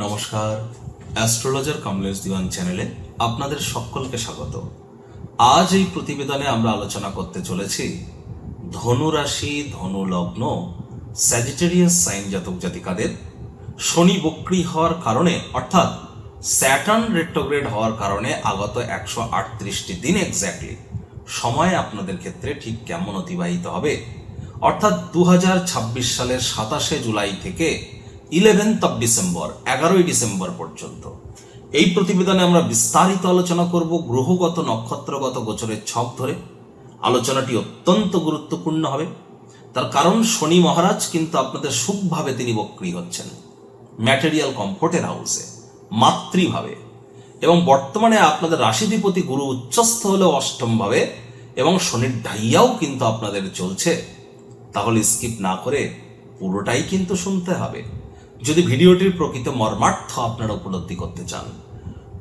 নমস্কার, অ্যাস্ট্রোলজার কমলেশ দিওয়ান চ্যানেলে আপনাদের সকলকে স্বাগত। আজ এই প্রতিবেদনে আমরা আলোচনা করতে চলেছি ধনু রাশি, ধনু লগ্ন, স্যাজিটেরিয়াস সাইন জাতক জাতিকাদের শনি বক্রী হওয়ার কারণে অর্থাৎ স্যাটার্ন রেট্রোগ্রেড হওয়ার কারণে আগত 138টি দিন এক্স্যাক্টলি সময় আপনাদের ক্ষেত্রে ঠিক কেমন অতিবাহিত হবে, অর্থাৎ 2026 সালের 27শে জুলাই থেকে 11th ডিসেম্বর 11ই ডিসেম্বর পর্যন্ত। এই প্রতিবেদনে আমরা বিস্তারিত আলোচনা করব গ্রহগত নক্ষত্রগত গোচরের ছক ধরে। আলোচনাটি অত্যন্ত গুরুত্বপূর্ণ হবে, তার কারণ শনি মহারাজ কিন্তু আপনাদের সুখভাবে তিনি বক্রী হচ্ছেন, ম্যাটেরিয়াল কমফোর্টের হাউসে, মাতৃভাবে, এবং বর্তমানে আপনাদের রাশিধিপতি গুরু উচ্চস্থ হলেও অষ্টম ভাবে এবং শনির ঢাইয়াও কিন্তু আপনাদের চলছে। তাহলে স্কিপ না করে পুরোটাই কিন্তু শুনতে হবে যদি ভিডিওটির প্রকৃত মর্মার্থ আপনারা উপলব্ধি করতে চান।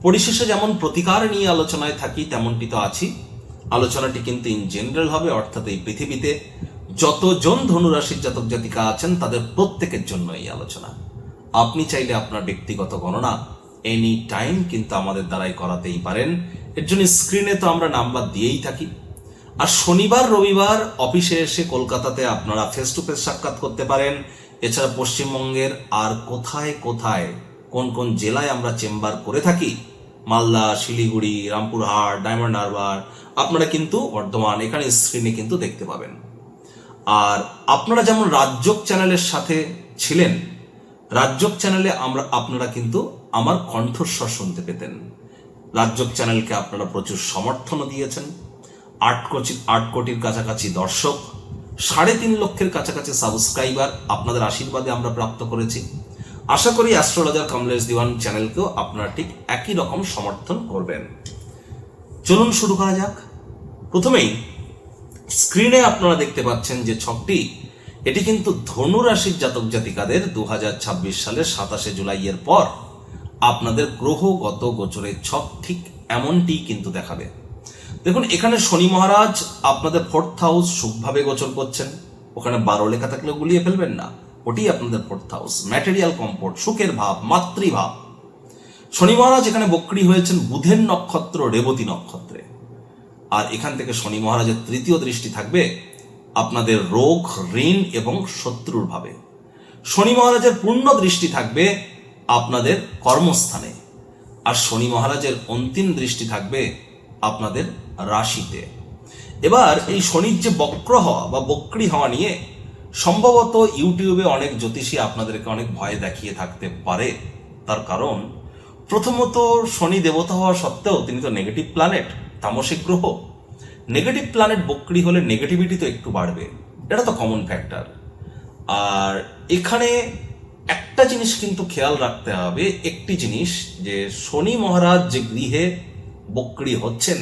পরিশেষে যেমন প্রতিকার নিয়ে আলোচনায় থাকি তেমনটি তো আছি। আলোচনাটি কিন্তু ইন জেনারেল হবে, অর্থাৎ এই পৃথিবীতে যতজন ধনুরাশির জাতক জাতিকা আছেন তাদের প্রত্যেকের জন্য এই আলোচনা। আপনি চাইলে আপনার ব্যক্তিগত গণনা এনি টাইম কিন্তু আমাদের দ্বারাই করাতেই পারেন। এর জন্য স্ক্রিনে তো আমরা নাম্বার দিয়েই থাকি। আর শনিবার রবিবার অফিসে এসে কলকাতাতে আপনারা ফেস টু ফেস সাক্ষাৎ করতে পারেন। এছাড়া পশ্চিমবঙ্গের আর কোথায় কোথায় কোন কোন জেলায় আমরা চেম্বার করে থাকি, মালদা, শিলিগুড়ি, রামপুরহাট, ডায়মন্ড হারবার, আপনারা কিন্তু বর্ধমান, এখানে স্ক্রিনে কিন্তু দেখতে পাবেন। আর আপনারা যেমন রাজযোগ চ্যানেলের সাথে ছিলেন, রাজযোগ চ্যানেলে আপনারা কিন্তু আমার কণ্ঠস্বর শুনতে পেতেন। রাজযোগ চ্যানেলকে আপনারা প্রচুর সমর্থনও দিয়েছেন। 8 কোটির কাছাকাছি দর্শক, 3.5 লক্ষের কাছাকাছি সাবস্ক্রাইবার আপনাদের আশীর্বাদে আমরা প্রাপ্ত করেছি। আশা করি অ্যাস্ট্রোলজার কমলেশ দিওয়ান চ্যানেলকেও আপনারা ঠিক একই রকম সমর্থন করবেন। চলুন শুরু করা যাক। প্রথমেই স্ক্রিনে আপনারা দেখতে পাচ্ছেন যে ছকটি, এটি কিন্তু ধনু রাশির জাতক জাতিকাদের 2026 সালের 27শে জুলাইয়ের পর আপনাদের গ্রহগত গোচরের ছক ঠিক এমনটি কিন্তু দেখাবে। দেখুন, এখানে শনি মহারাজ আপনাদের 4th হাউস সুখভাবে গোচর করছেন। ওখানে 12 লেখা থাকলে গুলিয়ে ফেলবেন না, ওটি আপনাদের 4th হাউস, ম্যাটেরিয়াল কমফোর্ট, সুখের ভাব, মাতৃভাব। শনি মহারাজ এখানে বক্রী হয়েছেন বুধের নক্ষত্র রেবতী নক্ষত্রে। আর এখান থেকে শনি মহারাজের 3য় দৃষ্টি থাকবে আপনাদের রোগ, ঋণ এবং শত্রুর ভাবে। শনি মহারাজের পূর্ণ দৃষ্টি থাকবে আপনাদের কর্মস্থানে। আর শনি মহারাজের অন্তিম দৃষ্টি থাকবে আপনাদের রাশিতে। এবার এই শনির যে বক্র হওয়া বা বক্রী হওয়া নিয়ে সম্ভবত ইউটিউবে অনেক জ্যোতিষী আপনাদেরকে অনেক ভয় দেখিয়ে থাকতে পারে। তার কারণ প্রথমত শনি দেবতা হওয়া সত্ত্বেও তিনি তো নেগেটিভ প্ল্যানেট, তামসিক গ্রহ। নেগেটিভ প্ল্যানেট বক্রী হলে নেগেটিভিটি তো একটু বাড়বে, এটা তো কমন ফ্যাক্টর। আর এখানে একটা জিনিস কিন্তু খেয়াল রাখতে হবে, একটি জিনিস, যে শনি মহারাজ যে গৃহে বক্রী হচ্ছেন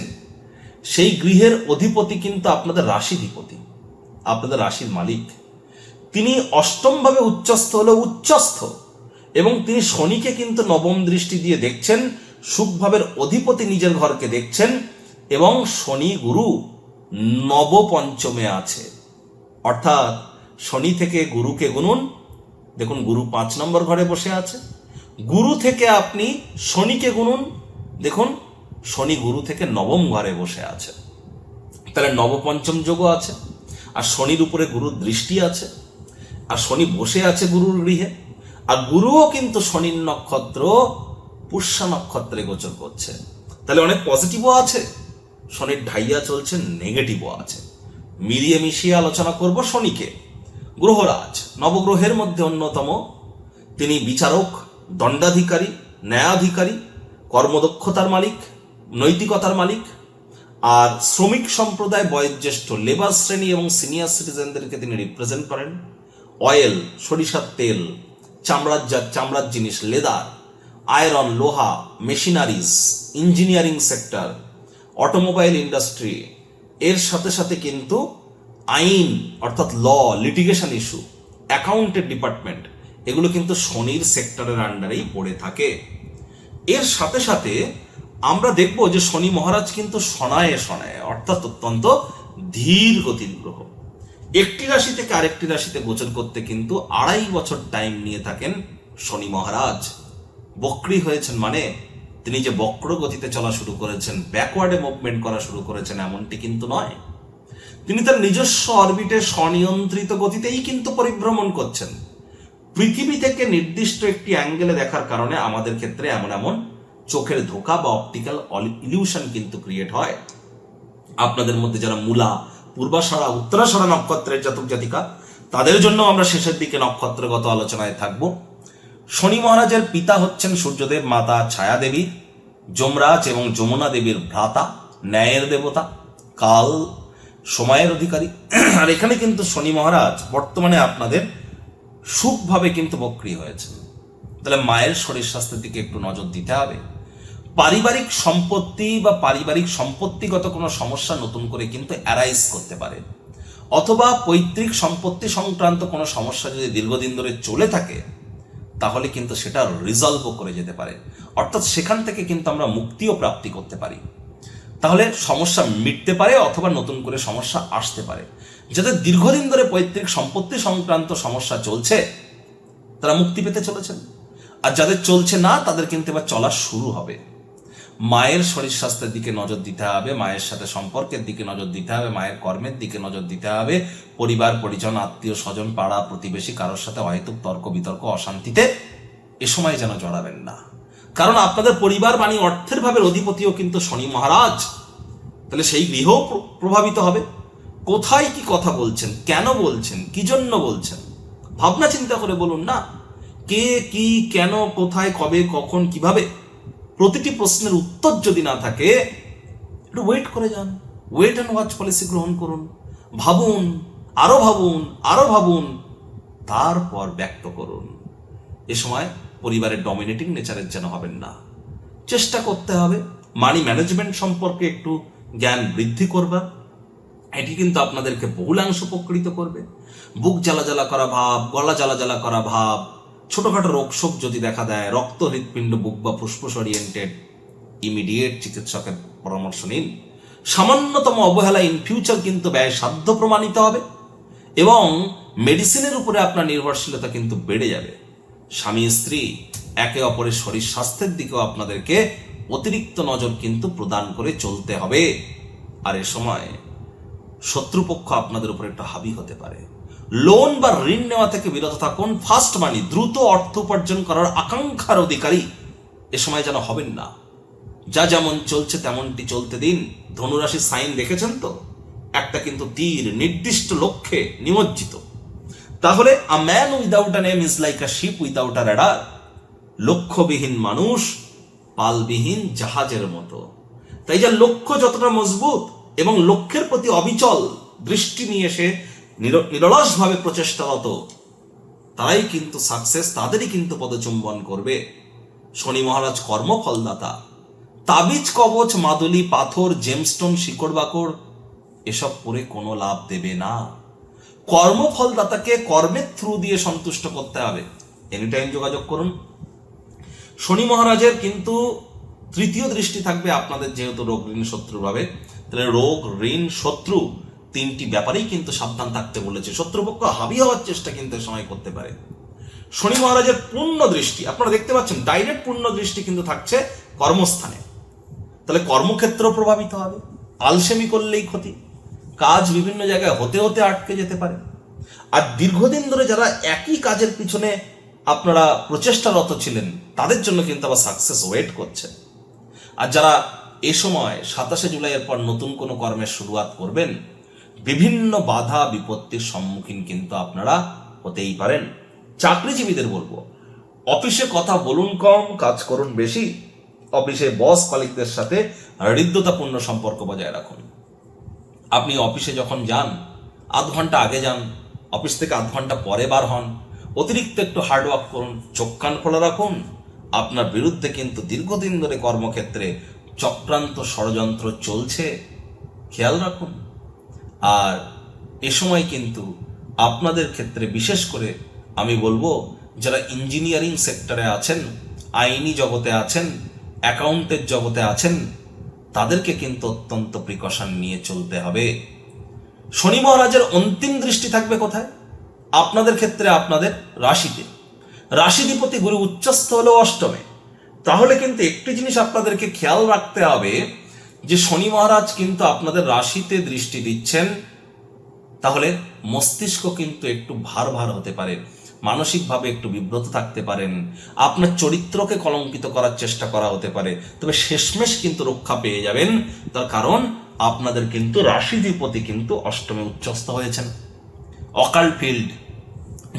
সেই গৃহের অধিপতি কিন্তু আপনাদের রাশিধিপতি, আপনাদের রাশির মালিক। তিনি অষ্টম ভাবে উচ্চস্থ হলেও উচ্চস্থ, এবং তিনি শনিকে কিন্তু নবম দৃষ্টি দিয়ে দেখছেন, সুখভাবের অধিপতি নিজের ঘরকে দেখছেন, এবং শনি গুরু নবপঞ্চমে আছে। অর্থাৎ শনি থেকে গুরুকে গুনুন, দেখুন গুরু 5 নম্বর ঘরে বসে আছে। গুরু থেকে আপনি শনিকে গুনুন, দেখুন শনি গুরু থেকে নবম ঘরে বসে আছে। তাহলে নবপঞ্চম যোগও আছে, আর শনির উপরে গুরুর দৃষ্টি আছে, আর শনি বসে আছে গুরুর গৃহে। আর গুরুও কিন্তু শনির নক্ষত্র পুষ্যা নক্ষত্রে গোচর করছে। তাহলে অনেক পজিটিভও আছে, শনির ঢাইয়া চলছে, নেগেটিভও আছে। মিলিয়ে মিশিয়ে আলোচনা করব শনিকে। গ্রহরাজ, নবগ্রহের মধ্যে অন্যতম। তিনি বিচারক, দণ্ডাধিকারী, ন্যায়াধিকারী, কর্মদক্ষতার মালিক, নৈতিকতার মালিক। আর শ্রমিক সম্প্রদায়, বয়োজ্যেষ্ঠ লেবার শ্রেণী এবং সিনিয়র সিটিজেনদেরকে তিনি রিপ্রেজেন্ট করেন। অয়েল, সরিষার তেল, চামড়ার জিনিস, লেদার, আয়রন, লোহা, machineries, engineering sector, automobile industry, এর সাথে সাথে কিন্তু আইন অর্থাৎ ল, লিটিগেশন ইস্যু, অ্যাকাউন্টের ডিপার্টমেন্ট, এগুলো কিন্তু শনির সেক্টরের আন্ডারেই পড়ে থাকে। এর সাথে সাথে আমরা দেখব যে শনি মহারাজ কিন্তু শনায়ে অর্থাৎ অত্যন্ত ধীর গতির গ্রহ। একটি রাশি থেকে আরেকটি রাশিতে গোচর করতে কিন্তু 2.5 বছর টাইম নিয়ে থাকেন শনি মহারাজ। বক্রী হয়েছেন মানে তিনি যে বক্র গতিতে চলা শুরু করেছেন, ব্যাকওয়ার্ডে মুভমেন্ট করা শুরু করেছেন, এমনটি কিন্তু নয়। তিনি তার নিজস্ব অরবিটে স্বনিয়ন্ত্রিত গতিতেই কিন্তু পরিভ্রমণ করছেন। পৃথিবী থেকে নির্দিষ্ট একটি অ্যাঙ্গেলে দেখার কারণে আমাদের ক্ষেত্রে এমন এমন চোখের ধোঁকা বা অপটিক্যাল ইলিউশন কিন্তু ক্রিয়েট হয়। আপনাদের মধ্যে যারা মূলা, পূর্বাষাঢ়া, উত্তরাষাঢ়া নক্ষত্রের জাতক জাতিকা, তাদের জন্য আমরা শেষের দিকে নক্ষত্রগত আলোচনায় থাকব। শনি মহারাজের পিতা হচ্ছেন সূর্যদেব, মাতা ছায়া দেবী, যমরাজ এবং যমুনা দেবীর ভ্রাতা, ন্যায়ের দেবতা, কাল, সময়ের অধিকারী। আর এখানে কিন্তু শনি মহারাজ বর্তমানে আপনাদের সুখভাবে কিন্তু বক্রী হয়েছে। তাহলে মায়ের শরীর স্বাস্থ্যের দিকে একটু নজর দিতে হবে। পারিবারিক সম্পত্তি বা পারিবারিক সম্পত্তিগত কোনো সমস্যা নতুন করে কিন্তু অ্যারাইজ করতে পারে, অথবা পৈতৃক সম্পত্তি সংক্রান্ত কোনো সমস্যা যদি দীর্ঘদিন ধরে চলে থাকে তাহলে কিন্তু সেটা রিজলভও করে যেতে পারে, অর্থাৎ সেখান থেকে কিন্তু আমরা মুক্তিও প্রাপ্তি করতে পারি। তাহলে সমস্যা মিটতে পারে অথবা নতুন করে সমস্যা আসতে পারে। যাদের দীর্ঘদিন ধরে পৈতৃক সম্পত্তি সংক্রান্ত সমস্যা চলছে তারা মুক্তি পেতে চলেছেন, আর যাদের চলছে না তাদের কিন্তু এবার চলা শুরু হবে। মায়ের শরীর স্বাস্থ্যের দিকে নজর দিতে হবে, মায়ের সাথে সম্পর্কের দিকে নজর দিতে হবে, মায়ের কর্মের দিকে নজর দিতে হবে। পরিবার পরিজন, আত্মীয় স্বজন, পাড়া প্রতিবেশী কারোর সাথে অহেতুক তর্ক বিতর্ক, অশান্তিতে এ সময় যেন জড়াবেন না, কারণ আপনাদের পরিবার মানে অর্থের ভাবের অধিপতিও কিন্তু শনি মহারাজ। তাহলে সেই গৃহ প্রভাবিত হবে। কোথায় কি কথা বলছেন, কেন বলছেন, কি জন্য বলছেন, ভাবনা চিন্তা করে বলুন না। কে, কি, কেন, কোথায়, কবে, কখন, কিভাবে, প্রতিটি প্রশ্নের উত্তর যদি না থাকে একটু ওয়েট করে যান। ওয়েট অ্যান্ড ওয়াচ পলিসি গ্রহণ করুন, ভাবুন, আরো ভাবুন, আরো ভাবুন, তারপর ব্যক্ত করুন। এ সময় পরিবারের ডমিনেটিং নেচারের যেন হবেন না। চেষ্টা করতে হবে মানি ম্যানেজমেন্ট সম্পর্কে একটু জ্ঞান বৃদ্ধি করবার। এটি কিন্তু আপনাদেরকে বহুলাংশ উপকৃত করবে। বুক জ্বালা জ্বালা করা ভাব, গলা জ্বালা জ্বালা করা ভাব, ছোটখাটো রোগ শোক যদি দেখা দেয়, রক্ত, হৃৎপিণ্ড, বুক বা ফুসফুস ওরিয়েন্টেড, ইমিডিয়েট চিকিৎসকের পরামর্শ নিন। সামান্যতম অবহেলা ইন ফিউচার কিন্তু ব্যয় সাধ্য প্রমাণিত হবে এবং মেডিসিনের উপরে আপনার নির্ভরশীলতা কিন্তু বেড়ে যাবে। স্বামী স্ত্রী একে অপরের শরীর স্বাস্থ্যের দিকেও আপনাদেরকে অতিরিক্ত নজর কিন্তু প্রদান করে চলতে হবে। আর এ সময় শত্রুপক্ষ আপনাদের উপর একটু হাবি হতে পারে। লোন বা ঋণ নেওয়া থেকে বিরত থাকুন। ফাস্ট মানি, দ্রুত অর্থ উপার্জন করার আকাঙ্ক্ষার অধিকারী এ সময় যেন হবেন না। যা যেমন চলছে তেমনটি চলতে দিন। ধনুরাশির সাইন দেখেছেন তো, একটা কিন্তু তীর নির্দিষ্ট লক্ষ্যে নিমজ্জিত। তাহলে a man without a name is like a ship without a rudder. লক্ষ্যবিহীন মানুষ পালবিহীন জাহাজের মতো। তাই যে লক্ষ্য যতটা মজবুত এবং লক্ষ্যের প্রতি অবিচল দৃষ্টি নিয়ে সে নিরলসভাবে প্রচেষ্টারত, তারাই কিন্তু সাকসেস, তাদেরই কিন্তু পদচুম্বন করবে। শনি মহারাজ কর্মফলদাতা। তাবিজ, কবচ, মাদুলি, পাথর, জেমস্টোন, শিকড় বাকড় এসব পরে কোনো লাভ দেবে না। কর্মফলদাতাকে কর্মের থ্রু দিয়ে সন্তুষ্ট করতে হবে। এনি টাইম যোগাযোগ করুন। শনি মহারাজের কিন্তু তৃতীয় দৃষ্টি থাকবে আপনাদের, যেহেতু রোগ ঋণ শত্রু ভাবে, তাহলে রোগ ঋণ শত্রু তিনটি ব্যাপারেই কিন্তু সাবধান থাকতে বলেছে। শত্রুপক্ষ হাবি হওয়ার চেষ্টা কিন্তু সময় করতে পারে। শনি মহারাজের পূর্ণ দৃষ্টি আপনারা দেখতে পাচ্ছেন, ডাইরেক্ট পূর্ণ দৃষ্টি কিন্তু থাকছে কর্মস্থানে। তাহলে কর্মক্ষেত্র প্রভাবিত হবে। আলসেমি করলেই ক্ষতি, কাজ বিভিন্ন জায়গায় হতে হতে আটকে যেতে পারে। আর দীর্ঘদিন ধরে যারা একই কাজের পিছনে আপনারা প্রচেষ্টারত ছিলেন তাদের জন্য কিন্তু আবার সাকসেস ওয়েট করছে। আর যারা এ সময় 27 জুলাইয়ের পর নতুন কোনো কর্মের শুরুয়াত করবেন, বিভিন্ন বাধা বিপত্তির সম্মুখীন কিন্তু আপনারা হতেই পারেন। চাকরিজীবীদের বলবো, অফিসে কথা বলুন কম, কাজ করুন বেশি। অফিসে বস কলিগদের সাথে হৃদ্যতাপূর্ণ সম্পর্ক বজায় রাখুন। আপনি অফিসে যখন যান, আধ ঘন্টা আগে যান, অফিস থেকে আধ ঘন্টা পরে বার হন। অতিরিক্ত একটু হার্ডওয়ার্ক করুন, চোখ কান খোলা রাখুন। আপনার বিরুদ্ধে কিন্তু দীর্ঘদিন ধরে কর্মক্ষেত্রে চক্রান্ত ষড়যন্ত্র চলছে, খেয়াল রাখুন। আর এ সময় কিন্তু আপনাদের ক্ষেত্রে বিশেষ করে আমি বলবো, যারা ইঞ্জিনিয়ারিং সেক্টরে আছেন, আইনি জগতে আছেন, অ্যাকাউন্টের জগতে আছেন, তাদেরকে কিন্তু অত্যন্ত প্রিকশন নিয়ে চলতে হবে। শনি মহারাজের অন্তিম দৃষ্টি থাকবে কোথায়? আপনাদের ক্ষেত্রে আপনাদের রাশিতে। রাশিধিপতি গুরু উচ্চস্থ হলেও অষ্টমে, তাহলে কিন্তু একটি জিনিস আপনাদেরকে খেয়াল রাখতে হবে যে শনি মহারাজ কিন্তু আপনাদের রাশিতে দৃষ্টি দিচ্ছেন, তাহলে মস্তিষ্ক কিন্তু একটু ভার ভার হতে পারে, মানসিকভাবে একটু বিব্রত থাকতে পারেন, আপনার চরিত্রকে কলঙ্কিত করার চেষ্টা করা হতে পারে, তবে শেষমেশ কিন্তু রক্ষা পেয়ে যাবেন। তার কারণ আপনাদের কিন্তু রাশিধিপতি কিন্তু অষ্টমে উচ্চস্থ হয়েছেন। অকাল্ট ফিল্ড,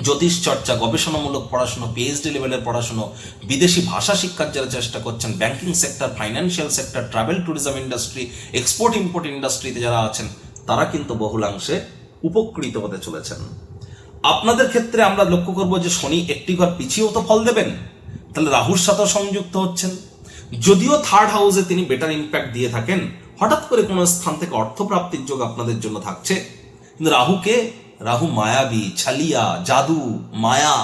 জ্যোতিষ চর্চা, গবেষণামূলক পড়াশোনা, পিএইচডি লেভেলের পড়াশোনা, বিদেশি ভাষা শিক্ষার যারা চেষ্টা করছেন, banking sector, financial sector, travel tourism industry, export import ইন্ডাস্ট্রিতে যারা আছেন তারা কিন্তু বহুলাংশে উপকৃত হতে চলেছেন। আপনাদের ক্ষেত্রে আমরা লক্ষ্য করব যে শনি একটি ঘর পিছিয়েও তো ফল দেবেন, তাহলে রাহুর সাথেও সংযুক্ত হচ্ছেন। যদিও থার্ড হাউসে তিনি বেটার ইম্প্যাক্ট দিয়ে থাকেন, হঠাৎ করে কোনো স্থান থেকে অর্থপ্রাপ্তির যোগ আপনাদের জন্য থাকছে, কিন্তু রাহু মায়াবী, ছালিয়া, জাদু, মায়া,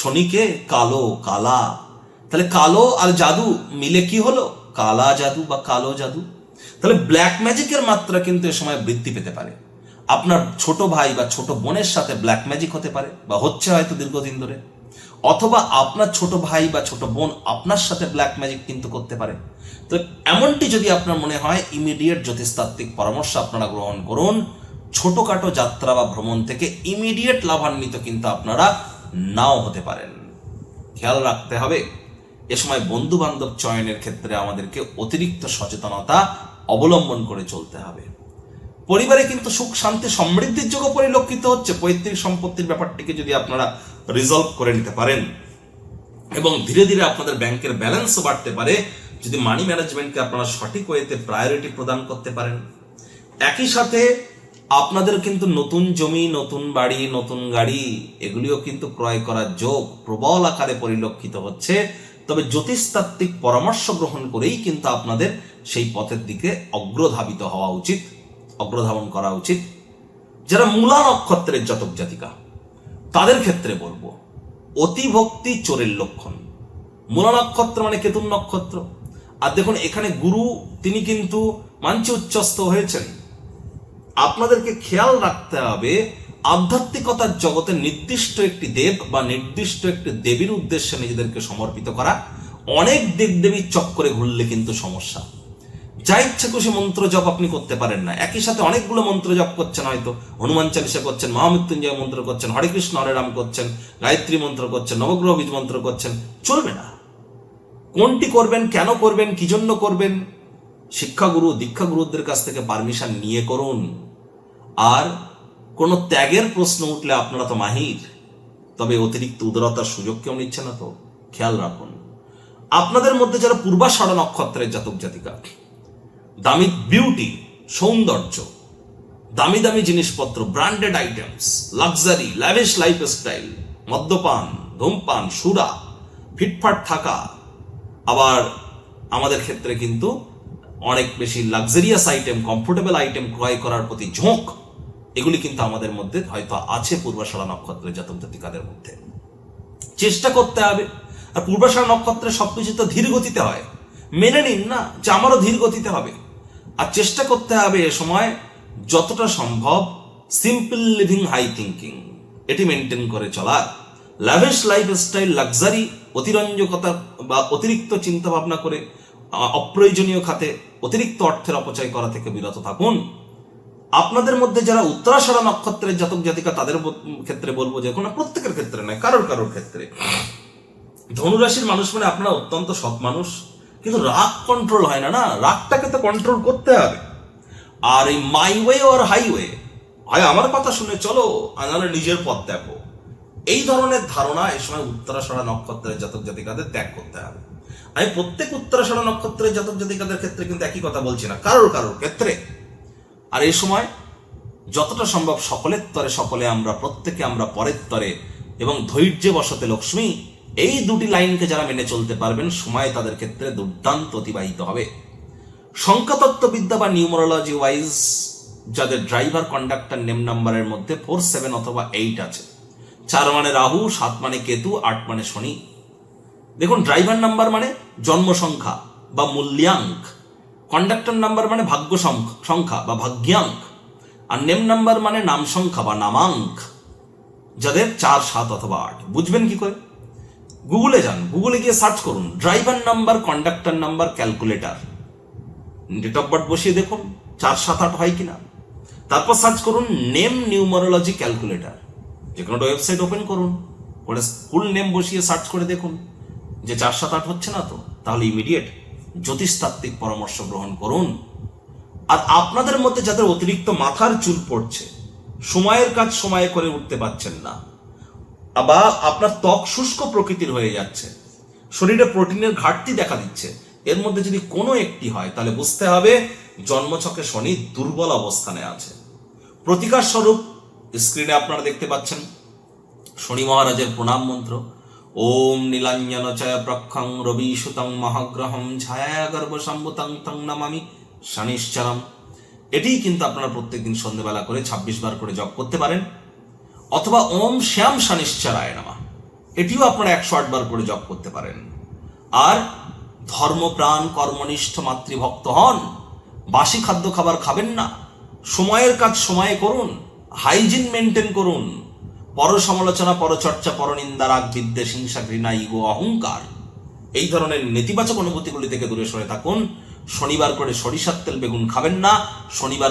শনিকে কালো, কালা, তাহলে কালো আর জাদু মিলে কি হলো? কালা জাদু বা কালো জাদু। তাহলে ব্ল্যাক ম্যাজিকের মাত্রা কিন্তু এ সময় বৃদ্ধি পেতে পারে। আপনার ছোট ভাই বা ছোট বোনের সাথে ব্ল্যাক ম্যাজিক হতে পারে, বা হচ্ছে হয়তো দীর্ঘদিন ধরে, অথবা আপনার ছোট ভাই বা ছোট বোন আপনার সাথে ব্ল্যাক ম্যাজিক কিন্তু করতে পারে। তো এমনটি যদি আপনার মনে হয়, ইমিডিয়েট জ্যোতিষতাত্ত্বিক পরামর্শ আপনারা গ্রহণ করুন। ছোটখাটো যাত্রা বা ভ্রমণ থেকে ইমিডিয়েট লাভান্বিত কিন্তু আপনারা নাও হতে পারেন। খেয়াল রাখতে হবে এ সময় বন্ধু বান্ধব চয়নের ক্ষেত্রে আমাদেরকে অতিরিক্ত সচেতনতা অবলম্বন করে চলতে হবে। পরিবারে কিন্তু সুখ শান্তি সমৃদ্ধির যোগ পরিলক্ষিত হচ্ছে। পৈতৃক সম্পত্তির ব্যাপারটিকে যদি আপনারা রিজলভ করে নিতে পারেন এবং ধীরে ধীরে আপনাদের ব্যাংকের ব্যালেন্সও বাড়তে পারে যদি মানি ম্যানেজমেন্টকে আপনারা সঠিক ওয়েতে প্রায়োরিটি প্রদান করতে পারেন। একই সাথে আপনাদের কিন্তু নতুন জমি, নতুন বাড়ি, নতুন গাড়ি এগুলিও কিন্তু ক্রয় করার যোগ প্রবল আকারে পরিলক্ষিত হচ্ছে। তবে জ্যোতিষতাত্ত্বিক পরামর্শ গ্রহণ করেই কিন্তু আপনাদের সেই পথের দিকে অগ্রধাবিত হওয়া উচিত, অগ্রধাবন করা উচিত। যারা মূলা নক্ষত্রের জাতক জাতিকা তাদের ক্ষেত্রে বলবো, অতিভক্তি চোরের লক্ষণ। মূলা নক্ষত্র মানে কেতুর নক্ষত্র, আর দেখুন এখানে গুরু তিনি কিন্তু মাঞ্চে উচ্চস্থ হয়েছেন। আপনাদেরকে খেয়াল রাখতে হবে আধ্যাত্মিকতার জগতে নির্দিষ্ট একটি দেব বা নির্দিষ্ট একটি দেবীর উদ্দেশ্যে নিজেদেরকে সমর্পিত করা। অনেক দেবদেবীর চক্করে ঘুরলে কিন্তু সমস্যা। যা ইচ্ছা খুশি মন্ত্র জপ আপনি করতে পারেন না। একই সাথে অনেকগুলো মন্ত্র জপ করছেন, হয়তো হনুমান চালিসা করছেন, মহামৃত্যুঞ্জয় মন্ত্র করছেন, হরে কৃষ্ণ হরে রাম করছেন, গায়ত্রী মন্ত্র করছেন, নবগ্রহ বীজ মন্ত্র করছেন, চলবে না। কোনটি করবেন, কেন করবেন, কি জন্য করবেন, শিক্ষাগুরু দীক্ষাগুরুদের কাছ থেকে পারমিশন নিয়ে করুন। আর কোনো ত্যাগের প্রশ্ন উঠলে আপনারা তো মাহির, তবে অতিরিক্ত উদারতার সুযোগ কেউ নিচ্ছে না, তো খেয়াল রাখুন। আপনাদের মধ্যে যারা পূর্বাষাঢ়া নক্ষত্রের জাতক জাতিকা, দামি বিউটি, সৌন্দর্য, দামি দামি জিনিসপত্র, branded items, luxury, lavish lifestyle, মদ্যপান, ধূমপান, সুরা, ফিটফাট থাকা, আবার আমাদের ক্ষেত্রে কিন্তু অনেক বেশি লাক্সারিয়াস আইটেম, কমফোর্টেবল আইটেম ক্রয় করার প্রতি ঝোঁক, এগুলি কিন্তু আমাদের মধ্যে হয়তো আছে পূর্বাষাঢ়া নক্ষত্রের জাতক জাতিকাদের মধ্যে। চেষ্টা করতে হবে। আর পূর্বাষাঢ়া নক্ষত্রের সবকিছু তো ধীর গতিতে হয়, মেনে নিন না যে আমারও ধীর গতিতে হবে। আর চেষ্টা করতে হবে এ সময় যতটা সম্ভব সিম্পল লিভিং, হাই থিঙ্কিং এটি মেনটেন করে চলার। ল্যাভিশ লাইফস্টাইল, লাক্সারি, অতিরঞ্জকতা বা অতিরিক্ত চিন্তা ভাবনা করে অপ্রয়োজনীয় খাতে অতিরিক্ত অর্থের অপচয় করা থেকে বিরত থাকুন। আপনাদের মধ্যে যারা উত্তরাষাঢ়া নক্ষত্রের জাতক জাতিকা তাদের ক্ষেত্রে বলবো, যে কোনো প্রত্যেকের ক্ষেত্রে নয়, কারোর ক্ষেত্রে, ধনুরাশির মানুষ মানে আপনারা অত্যন্ত সৎ মানুষ, কিন্তু রাগ কন্ট্রোল হয় না। রাগটাকে তো কন্ট্রোল করতে হবে। আর এই মাই ওয়ে আর হাইওয়ে, হয় আমার কথা শুনে চলো আর নাহলে নিজের পথ দেখো, এই ধরনের ধারণা এই সময় উত্তরাষাঢ়া নক্ষত্রের জাতক জাতিকাদের ত্যাগ করতে হবে। আমি প্রত্যেক উত্তরাষাঢ়া নক্ষত্রের জাতক জাতিকাদের ক্ষেত্রে কিন্তু একই কথা বলছি না, কারোর ক্ষেত্রে। আর এই সময় যতটা সম্ভব সকলের তরে সকলে আমরা, প্রত্যেকে আমরা পরের তরে, এবং ধৈর্যে বসতে লক্ষ্মী, এই দুটি লাইনকে যারা মেনে চলতে পারবেন সময় তাদের ক্ষেত্রে দুর্দান্ত অতিবাহিত হবে। সংখ্যাতত্ত্ববিদ্যা বা নিউমারোলজি ওয়াইজ যাদের ড্রাইভার কন্ডাক্টর নেম নাম্বারের মধ্যে 4, 7 অথবা 8 আছে, 4 মানে রাহু, 7 মানে কেতু, 8 মানে শনি। দেখুন, ড্রাইভার নাম্বার মানে জন্ম সংখ্যা বা মূল্যাঙ্ক, কন্ডাক্টর নাম্বার মানে ভাগ্য সংখ্যা বা ভাগ্যাঙ্ক, আর নেম নাম্বার মানে নাম সংখ্যা বা নামাঙ্ক। যাদের 4, 7 অথবা 8, বুঝবেন কি করে? গুগলে যান, গুগলে গিয়ে সার্চ করুন driver number, conductor number, calculator, date of birth বসিয়ে দেখুন 478 হয় কিনা। তারপর সার্চ করুন নেম নিউমারোলজি ক্যালকুলেটর, যে কোনো ওয়েবসাইট ওপেন করুন, করে ফুল নেম বসিয়ে সার্চ করে দেখুন যে 478 হচ্ছে না তো, তাহলে ইমিডিয়েট জ্যোতিষতাত্ত্বিক পরামর্শ গ্রহণ করুন। আর আপনাদের মধ্যে যাদের অতিরিক্ত মাথার চুল পড়ছে, সময়ের কাজ সময়ে করে উঠতে পারছেন না, বা আপনার ত্বক শুষ্ক প্রকৃতির হয়ে যাচ্ছে, শরীরে প্রোটিনের ঘাটতি দেখা দিচ্ছে, এর মধ্যে যদি কোনো একটি হয় তাহলে বুঝতে হবে জন্মছকে শনি দুর্বল অবস্থানে আছে। প্রতিকার স্বরূপ স্ক্রিনে আপনারা দেখতে পাচ্ছেন শনি মহারাজের প্রণাম মন্ত্র, ওম নীলাঞ্জন চয় প্রক্ষং রবি সুতং মহাগ্রহম ছায়া গর্ভ সম্ভুতং তং নমামি শনিশ্চরম। এটিই কিন্তু আপনারা প্রত্যেকদিন সন্ধ্যেবেলা করে 26 বার করে জপ করতে পারেন। অথবা ওম শ্যাম শনিশ্চরায় নমঃ, এটিও আপনারা 108 বার করে জপ করতে পারেন। আর ধর্মপ্রাণ কর্মনিষ্ঠ মাতৃভক্ত হন, বাসি খাদ্য খাবার খাবেন না, সময়ের কাজ সময়ে করুন, হাইজিন মেনটেন করুন, পর সমালোচনা, পরচর্চা, পরনিন্দা, রাগ, বিদ্বেষ, হিংসা, ঘৃণা, ইগো, অহংকার, এই ধরনের নেতিবাচক অনুভূতিগুলি থেকে দূরে সরে থাকুন। শনিবার করে সরিষার তেল বেগুন খাবেন না, শনিবার